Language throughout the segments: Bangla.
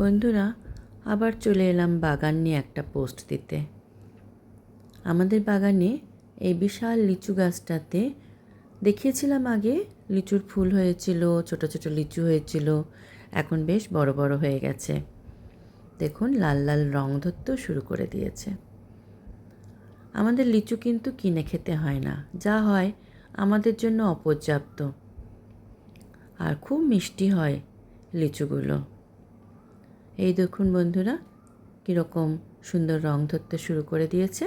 বন্ধুরা, আবার চলে এলাম বাগান নিয়ে একটা পোস্ট দিতে। আমাদের বাগানে এই বিশাল লিচু গাছটাতে দেখিয়েছিলাম আগে লিচুর ফুল হয়েছিল, ছোট ছোট লিচু হয়েছিল, এখন বেশ বড় বড় হয়ে গেছে। দেখুন লাল লাল রং ধরতেও শুরু করে দিয়েছে। আমাদের লিচু কিন্তু কিনে খেতে হয় না, যা হয় আমাদের জন্য অপর্যাপ্ত, আর খুব মিষ্টি হয় লিচুগুলো। এই দেখুন বন্ধুরা, কীরকম সুন্দর রং ধরতে শুরু করে দিয়েছে।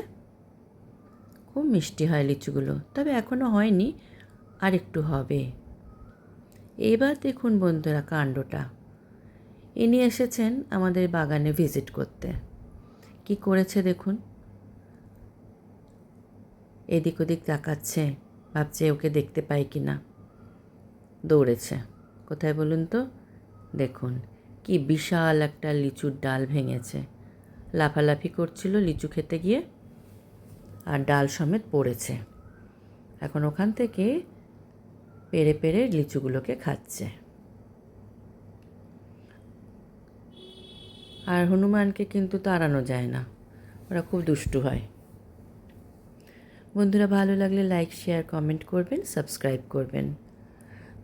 খুব মিষ্টি হয় লিচুগুলো, তবে এখনও হয়নি, আর একটু হবে। এবার দেখুন বন্ধুরা কাণ্ডটা। ইনি এসেছেন আমাদের বাগানে ভিজিট করতে। কি করেছে দেখুন, এদিক ওদিক তাকাচ্ছে, ভাবছে ওকে দেখতে পাই কি না। দৌড়েছে কোথায় বলুন তো? দেখুন কি বিশাল একটা লিচুর ডাল ভেঙেছে, লাফালাফি করছিল লিচু খেতে গিয়ে, আর ডাল সমেত পড়েছে। এখন ওখান থেকে পেড়ে পেড়ে লিচুগুলোকে খাচ্ছে। আর হনুমানকে কিন্তু তাড়ানো যায় না, ওরা খুব দুষ্টু হয়। বন্ধুরা, ভালো লাগলে লাইক, শেয়ার, কমেন্ট করবেন, সাবস্ক্রাইব করবেন।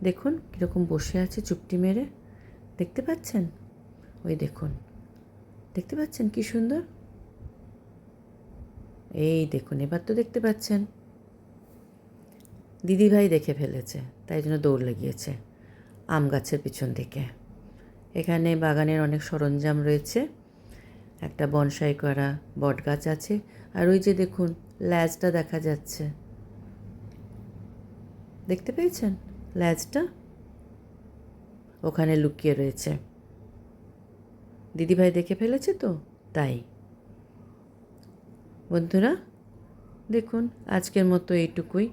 দেখুন কীরকম বসে আছে চুপটি মেরে, দেখতে পাচ্ছেন? ওই দেখুন, দেখতে পাচ্ছেন কি সুন্দর? এই দেখুন, এবার তো দেখতে পাচ্ছেন। দিদিভাই দেখে ফেলেছে, তাই জন্য দৌড় লেগিয়েছে আম গাছের পিছন থেকে। এখানে বাগানের অনেক সরঞ্জাম রয়েছে, একটা বনসাই করা বট গাছ আছে, আর ওই যে দেখুন ল্যাজটা দেখা যাচ্ছে, দেখতে পেয়েছেন ল্যাজটা? ওখানে লুকিয়ে রয়েছে। দিদিভাই দেখে ফেলেছে তো, তাই। বন্ধুরা দেখুন, আজকের মতো এইটুকুই।